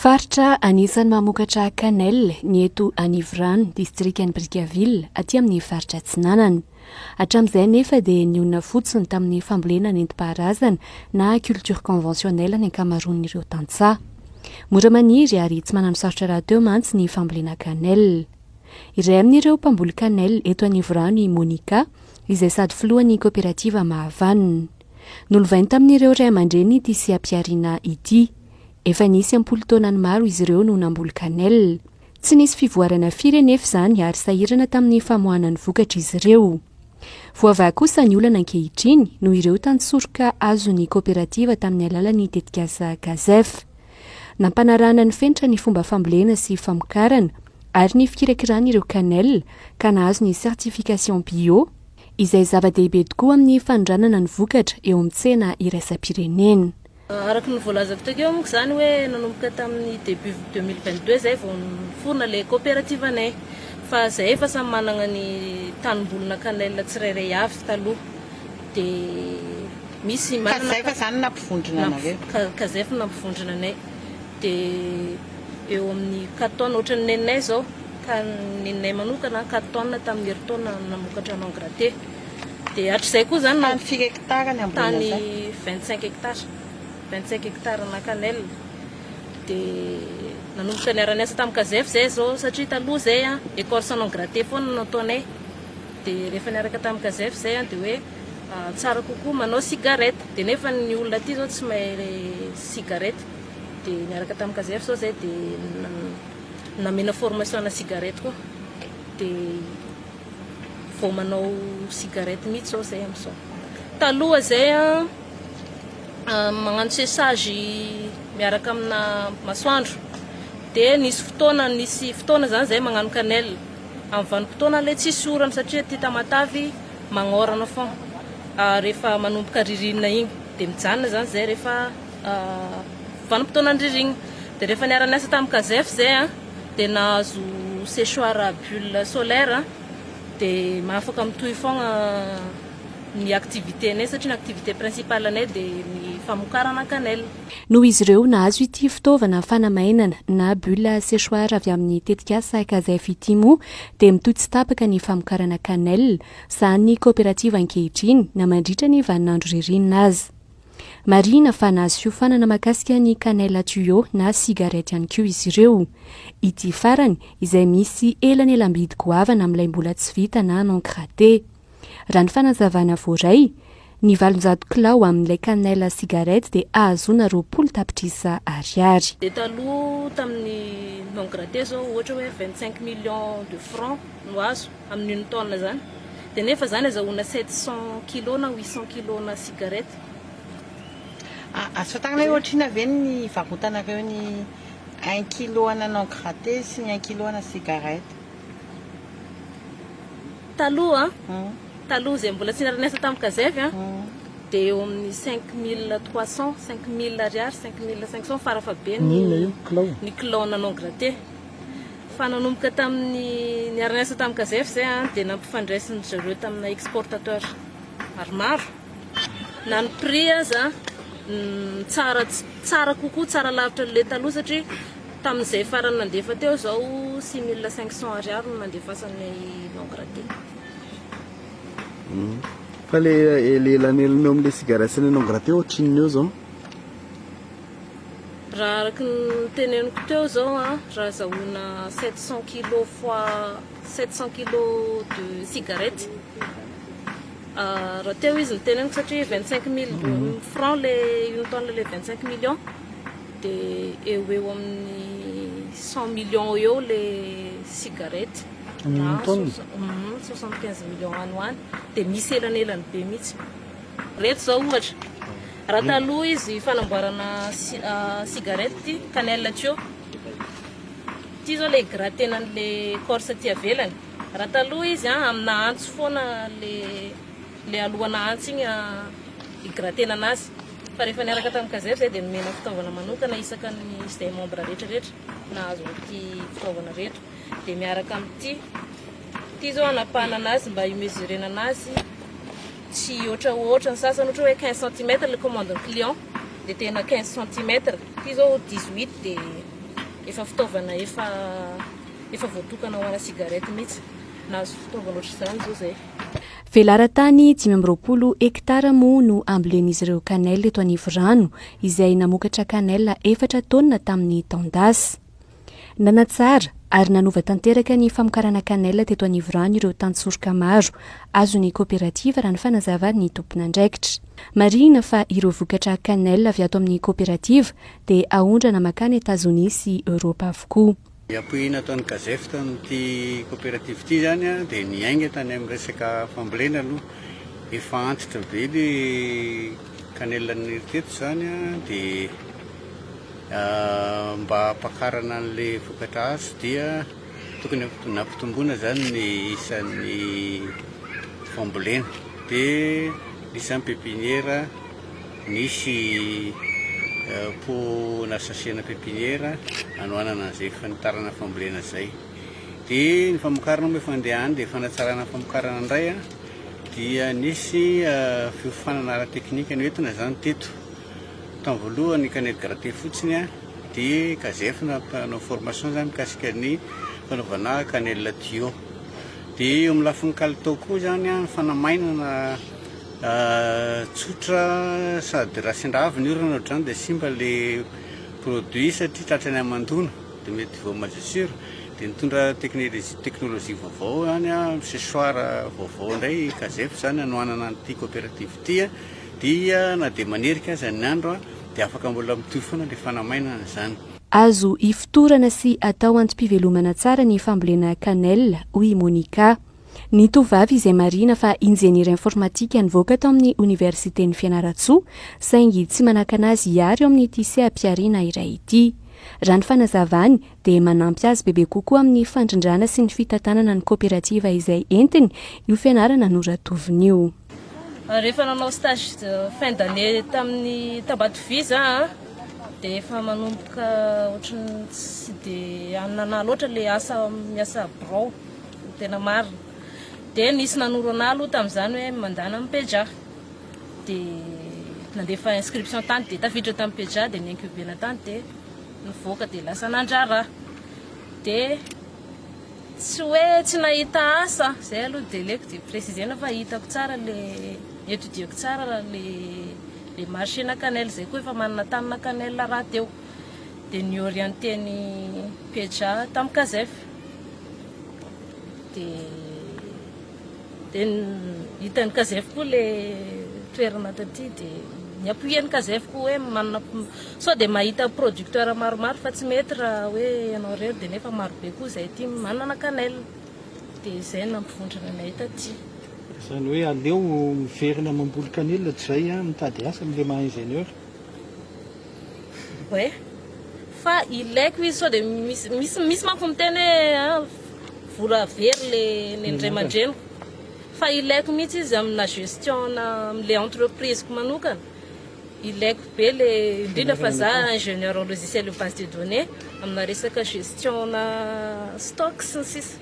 Faritra anisan'ny mamokatra cannelle ny eto Anivrany, distriktany Brickaville, aty amin'ny faritra Atsinanana. Hatramin'izay nefa dia niona fotsiny tamin'ny fambolena nentim-paharazana na culture conventionnelle ny ankamaroan'ireo tantsaha. Mora maniry ary tsy manano sarotra raha teo mantsy ny fambolena cannelle. Iray amin'ireo mpamboly cannelle eto Anivrany Monica, izay sady filohan'ny coopérative Mahavanina. Nolovainy tamin'ireo ray aman-dreny ity sy ampiarina ity. Efa nisy ampolo taonany maro izy ireo no namboly cannelle. Tsy nisy fivoarana firy anefa izany ary sahirana tamin'ny famoahana ny vokatra izy ireo. Voavaha kosa ny olana ankehitriny no ireo tantsorika azon'ny coopérative tamin'ny alalan'ny tetikasa Gazef. Nampanarahana ny fenitra ny fomba fambolena sy famokarana ary ny fikirakirana ireo cannelle ka nahazo ny certification bio, izay zava-dehibe tokoa amin'ny fanondranana ny vokatra eo amin'ny tsena iraisam-pirenena. Araka ny voalazako takeo moa izany hoe nanomboka tamin'ny début 2022 zay vao niforona le coopérative anay. Fa zay efa samy manana ny tanim-bolona cannelle tsirairay avy taloha. Dia misy manana zay fa zany nampivondrona anareo. Kazay fa nampivondrona anay. Dia eo amin'ny 4 taona ohatran'ny neninay zao, ka neninay manokana 4 taona tamin'ny herintaona namokatra en engrais. Dia hatrizay koa zany tany firy hectare ny ambolena tany zany? 25 hectares. 25 hectares na cannelle. Dia nanomboka niara-niasa tamin'ny Gazef zay zao satria taloha zay écorce en engrais foana nataonay. Dia rehefa niaraka tamin'ny Gazef zay dia hoe tsara kokoa manao cigarette. Dia nefa ny olona aty zao tsy mahay cigarette. Dia niaraka tamin'ny Gazef zao zay dia namena formation na cigarette koa. Dia vao manao cigarette mihitsy zao zay amin'izao. Taloha zay magnano séchage miaraka amina masoandro. Dia nisy fotoana zany zay magnano cannelle. Amin'ny vanim-potoana ilay tsisy orana satria ty Tamatavy magnorana foana. Rehefa manomboka ririnina igny dia mijanona zany zay rehefa vanim-potoana ririnina. Dia rehefa niara-niasa tamin'ny Gazef zay dia nahazo séchoir à bulle solaire dia mahafaka mitohy foana ny activité anay satria ny activité principale anay dia ny famokarana cannelle. Noho izy ireo nahazo ity fitaovana fanamainana na bulle séchoir avy amin'ny tetikasa Gazef ity moa dia mitohy tsy tapaka ny famokarana cannelle sahan'ny coopérative ankehitriny na mandritra ny vaninandro ririnina azy. Marina fa nahazo fiofanana mahakasika ny cannelle tuyau na cigarette ihany koa izy ireo. Ity farany izay misy elany elam-bidy goavana amin'ilay mbola tsy vita na non-gratté. Raha ny fanazavana voaray, ny 700 kilao amin'ilay cannelle cigarette dia ahazoana 20 tapitrisa ariary. Dia taloha tamin'ny non-gratté zao ohatra hoe 25 millions de francs no azo amin'ny taona zany. Dia nefa zany azahoana 700 kg na 800 kg na cigarette. Azo fantana hoe ohatrina ve ny varotanareo ny 1 kilo ana non-gratté sy ny 1 kilo ana cigarette? Taloha zay mbola tsy niara-niasa tamin'ny Gazef dia eo amin'ny 5300, 5000 ariary, 5500 farafahabeny ny kilao na non-gratté. Fa nanomboka tamin'ny niara-niasa tamin'ny Gazef zay dia nampifandraisiny zareo tamina exportateur maromaro. Na ny prix aza tsara kokoa, tsara lavitra le taloha satria tamin'izay farany nandefa teo zao 6500 ariary no nandefasan'ny non-gratté. Fa le lanelina eo amin'le cigarette sy ny non-gratté ohatrin'ny eo zao? Raha araka ny teneniko teo zao raha zahoana 700 kg fois 700 kg de cigarette. Raha teo izy ny teneniko satria 25 000 francs une tonne le 25 millions. Dia eo amin'ny 100 millions eo le cigarette. 75 millions any. Dia misy elanelany be mihitsy. Reto zao ohatra. Raha taloha izy fanamboarana cigarette cannelle tuyau. Ty zao le grattena an'le corse ty avelany. Raha taloha izy amina antso foana le alohana antso igny igrattena anazy. Fa rehefa niaraka tamin'ny Gazef zay dia nomena fitaovana manokana isaka ny izay membre rehetrarehetra nahazo ity fitaovana rehetra. Dia miaraka amin'ity zao anapahana anazy mba imesurena anazy tsy ohatraohatra ny sasany ohatra hoe 15 cm le commande client dia tena 15 cm. Ity zao 18 dia efa fitaovana efa voatokana ho ana sigarety mihitsy na azo fitaovana ohatr'izany zao zay. Velaran-tany 520 hektara moa no ambolen'izy ireo kanelina eto Anivorano izay namokatra kanelina 4 taonina tamin'ny taondasy. Nanatsara ary nanova tanteraka ny famokarana kanelina teto Anivorano ireo tantsoroka maro azon'ny kooperativa raha ny fanazavan'ny tompona andraikitra. Marihina fa ireo vokatra kanelina avy ato amin'ny kooperativa dia ahondrana makany Etazonia sy Europa avokoa. Apohina ataon'ny Kazef tamin'ity kooperativa ity zany a dia niainga tany amin'ny resaka fambolena aloha efa antitra be ny kanelina teto zany a dia mba hampakarana an'ilay vokatra azo dia tokony nampitomboana zany ny isan'ny fambolena dia isan'ny pepiniera nisy po nasasiana pepiniera anoanana an'izay fanitarana fambolena zay dia ny famokarana moa efa andeha any dia fanatsarana famokarana indray a dia nisy fiofanana ara-teknika ny entina zany teto tamin'ny voalohany kanety graté fotsiny a dia Kazef nanao formation zany mikasika ny fanaovana kanelina tuyau dia eo amin'ny lafin'ny kalitao koa zany a fanamainana tsotra sady raha sindrava ny orana ohatr'izany dia simba le produit satria tratrany amandona dia mety vao majusure dia nitondra teknôlôzia vaovao zany a accessoire vaovao indray Kazef zany anoanana an'ity coopérative ity dia na dia manerika aza ny andro dia afaka mbola mitohy foana le fanamainana zany. Azo ifitorana sy atao antom-pivelomana tsara ny fambolena kanelina hoy Monika. Ny tovavy izay marina fa injeniera informatika nivoaka tao amin'ny Universiten'ny Fianarantsoa saingy tsy manakana azy hiary eo amin'ity seha-piariana iray ity. Raha ny fanazavany dia manampy azy bebe kokoa amin'ny fandrindrana sy ny fitantanana ny kooperativa izay entiny io fianarana noratoviny io. Rehefa nanao stage fin d'année tamin'ny Tabatovy za dia efa manomboka ohatrany tsy dia anana loatra le miasa birao tena marina. Dia nisy nanoro anahy aloha tamin'izany hoe mandana amin'ny Peja dia nandefa inscription tany dia tafiditra tamin'ny Peja dia niincubena tany dia nivoaka dia lasa nandraraha dia tsy hoe tsy nahita asa zay aloha dia leko dia précisena fa hitako tsara le étudieko tsara le marché-na kanelina zay koa efa manana tanina kanelina raha teo dia niorienteny Peja tamin'ny Kazef dia hitan'ny Kazef koa le toerana taty dia niapoian'ny Kazef koa hoe manana sao dia mahita producteur maromaro fa tsy mety raha hoe ianao rery dia nefa marobe koa zay ty manana kanelina dia izay nampivondrana anay taty. Izany hoe aleo miverina mamboly kanelina tsy zay mitady asa amin'ilay maha-ingénieur. Hoe fa ilaiko izy sao dia misy manko miteny hoe vola very le ndray aman-dreniko fa ilaiko mihitsy izy amina gestion na amin'ilay entreprise ko manokana ilaiko be le indrindra fa za ingénieur en logiciel de base de données amina resaka gestion na stock sy ny sisa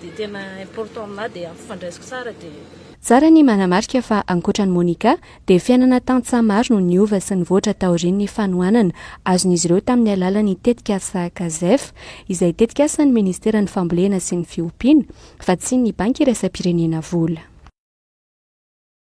dia tena important aminahy dia ampifandraisiko tsara dia tsara ny manamarika fa ankoatra ny Monika dia fiainana tantsa maro no niova sy nivoatra taorian'ny fanohanana azon'izy ireo tamin'ny alalan'ny tetikasa Kazef izay tetikasan'ny ministeran'ny fambolena sy ny fiompiana fa tsy ny banky iraisam-pirenena vola.